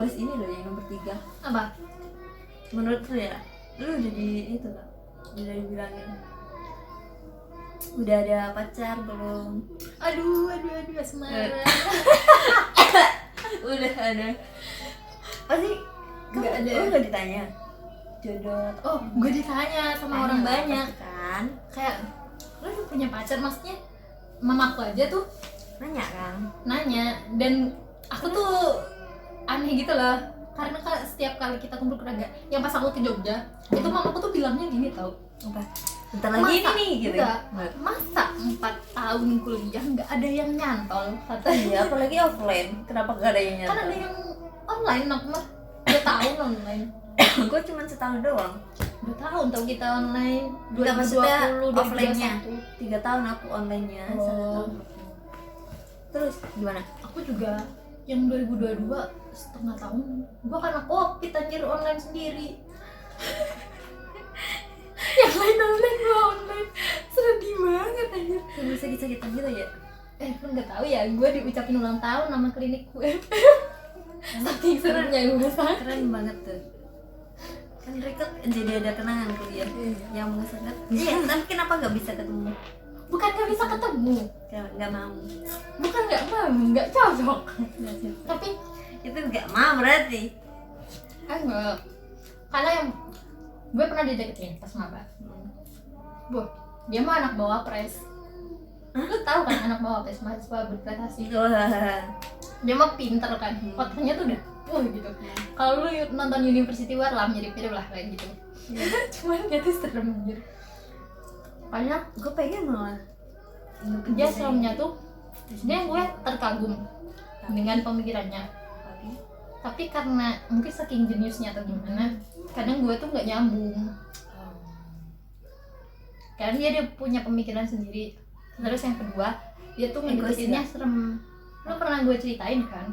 Terus ini loh yang nomor 3. Apa? Menurut lu ya, lu udah di itu kan? Udah dibilangin udah ada pacar belum? Aduh asmara. Udah ada. Pasti Nggak ada. Lu nggak ditanya jodoh? Oh, gue ditanya sama orang banyak. pasti kan? Kayak lu udah punya pacar, maksudnya mamaku aja tuh Nanya kan? nanya, dan aku tuh aneh gitu loh, karena setiap kali kita kumpul keluarga, yang pas aku ke Jogja itu mamaku tuh bilangnya gini tau, Apa? Bentar lagi ini nih gitu. enggak, masa 4 tahun kuliah nggak ada yang nyantol katanya. Iya, apalagi offline. Kenapa gak ada yang Kan nyata? ada yang online, aku mah 2 tahun online. Gue cuma setahun doang. 2 tahun tau kita online. Enggak, maksudnya 2020, offline-nya 2021. 3 tahun aku online-nya, 1 Oh. tahun offline. Terus gimana? Aku juga yang 2022 setengah tahun gua karena covid anjir online sendiri. Yang lain online, gua online. Sedih banget anjir. Sambil sakit-sakitan gitu ya? Lu nggak tahu ya, gua diucapin ulang tahun nama klinik gue. Saking serunya gue sakit. Keren banget tuh. Kan record jadi ada kenangan kuliah yang mengesankan. Iya, tapi kenapa gak bisa ketemu? Bukan nggak bisa ketemu, Gak mau. bukan nggak mau, nggak cocok. Gak sih. Tapi Itu gak mau berarti. enggak, karena yang gue pernah dideketin pas maba. Bu, dia mah anak bawa pres. Lu tahu kan anak bawa pres, mahasiswa berprestasi. Wah. Dia mah pinter kan, otaknya tuh udah gitu. Kalau lu nonton University War lah, mirip-mirip lah kayak gitu. Cuman dia tuh serem anjir. Karena Gue pengen malah. dia seremnya tuh, dia gue terkagum dengan pemikirannya. Tapi karena mungkin saking jeniusnya atau gimana, kadang gue tuh nggak nyambung. Karena dia punya pemikiran sendiri. Terus yang kedua, dia tuh ngedeketinnya serem. Lo pernah gue ceritain kan?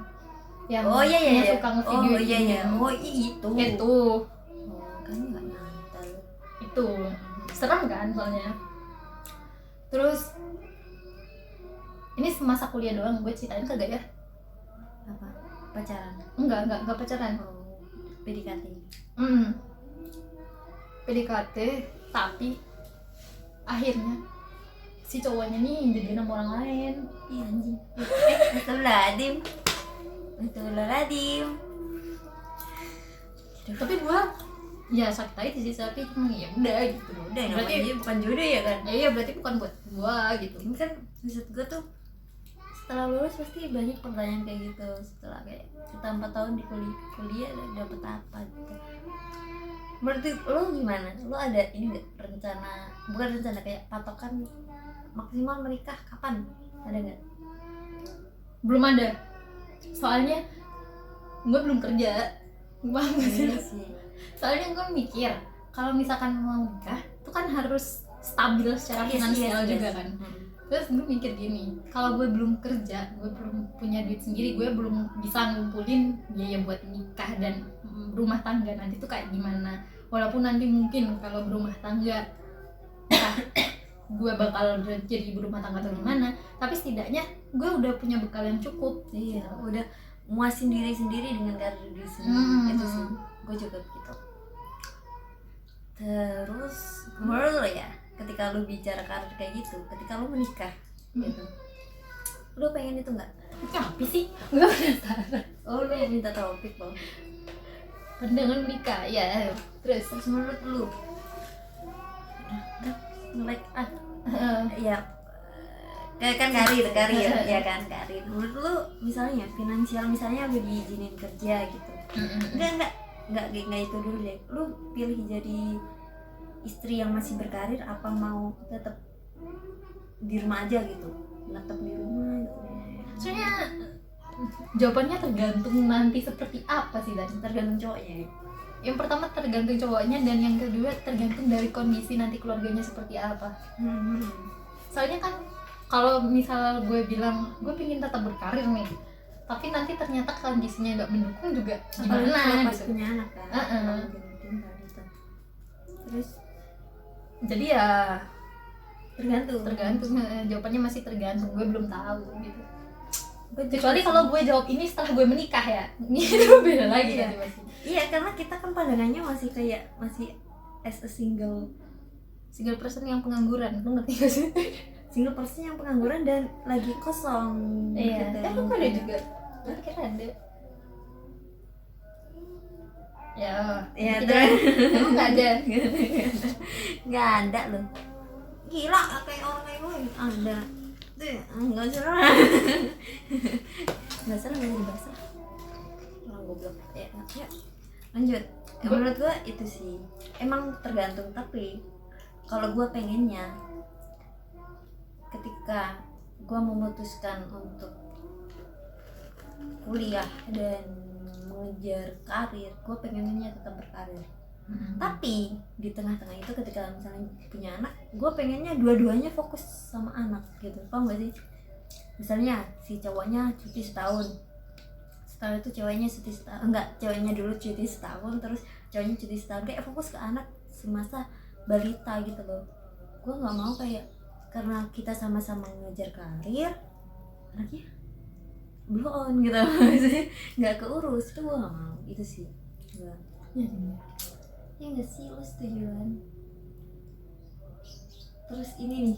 Yang Oh iya iya. yang Iya. suka ngevideo Oh iya iya. Oh itu. Itu Oh, kan gak nyantai. itu serem kan soalnya. Terus ini semasa kuliah doang gue ceritain kagak ya? Apa? Pacaran? Enggak pacaran. Oh, PDKT. PDKT, tapi akhirnya si cowoknya nih jadi sama orang lain. Iya anjing. Astagfirullahaladzim. Astagfirullahaladzim. Tapi gue ya sakit hati sih, tapi cuma ya udah gitu. Udah Berarti namanya bukan jodoh ya kan? ya iya, berarti bukan buat gue gitu. Ini kan maksud gue tuh setelah lulus pasti banyak pertanyaan kayak gitu. Setelah kayak kita 4 tahun di kuliah dapet apa gitu. Menurut lo gimana? Lo ada ini nggak rencana, bukan rencana, kayak patokan maksimal menikah kapan? Ada nggak? Belum ada, soalnya gue belum kerja. Bang sih. sih. Soalnya gue mikir kalau misalkan mau nikah itu kan harus stabil secara finansial juga kan. Terus gue mikir gini, kalau gue belum kerja, gue belum punya duit sendiri, gue belum bisa ngumpulin biaya buat nikah dan rumah tangga nanti tuh kayak gimana. Walaupun nanti mungkin kalau berumah tangga entah gue bakal jadi ibu rumah tangga atau gimana, tapi setidaknya gue udah punya bekal yang cukup. Iya, udah muasin diri sendiri dengan karir diri sendiri. Itu sih, gue juga gitu. Terus menurut lo ya, ketika lu bicara karir kayak gitu, ketika lu menikah gitu, lu pengen itu nggak? Apa sih? Gue penasaran. Oh, lu minta topik bang. Pandangan menikah, ya. Terus Menurut lu like ya kayak kan karir ya kan, karir. Menurut lu misalnya finansial, misalnya lu diizinin kerja gitu, enggak itu dulu deh. Lu pilih jadi istri yang masih berkarir apa mau tetap di rumah aja gitu, tetap di rumah gitu? soalnya jawabannya tergantung nanti seperti apa sih, dan Tergantung cowoknya. yang pertama tergantung cowoknya, dan yang kedua tergantung dari kondisi nanti keluarganya seperti apa. Soalnya kan kalau misal gue bilang gue pengen tetap berkarir nih, tapi nanti ternyata kondisinya nggak mendukung juga, gimana pas gitu. punya anak kan. Gitu. Terus Jadi ya tergantung. jawabannya masih tergantung, gue belum tahu gitu. Kecuali kalau gue jawab ini setelah gue menikah ya, itu beda lagi Iya. kan masih. Iya, karena kita kan pandangannya masih kayak masih as a single person yang pengangguran, lu ngerti gak sih? person yang pengangguran dan lagi kosong. Iya. gitu. Lu ada juga? Gue kira ada. Ya terus emang nggak ada. nggak ada loh, gila kayak orang kayak gue ada tuh nggak salah nggak salah nggak dibahas lah. Orang goblok ya. Lanjut. Menurut gue itu sih emang tergantung, tapi kalau gue pengennya ketika gue memutuskan untuk kuliah dan mengejar karir, gue pengennya tetap berkarir. Tapi di tengah-tengah itu ketika misalnya punya anak, gue pengennya dua-duanya fokus sama anak gitu, paham gak sih? Misalnya si cowoknya cuti setahun, setelah itu ceweknya cuti setahun, enggak, ceweknya dulu cuti setahun, terus cowoknya cuti setahun, kayak fokus ke anak semasa balita gitu loh. Gue nggak mau kayak karena kita sama-sama ngejar karir, anaknya blow on gitu, nggak keurus, itu gue nggak mau, itu sih. Gak. Ya nggak sih, lo setuju kan? Terus ini nih,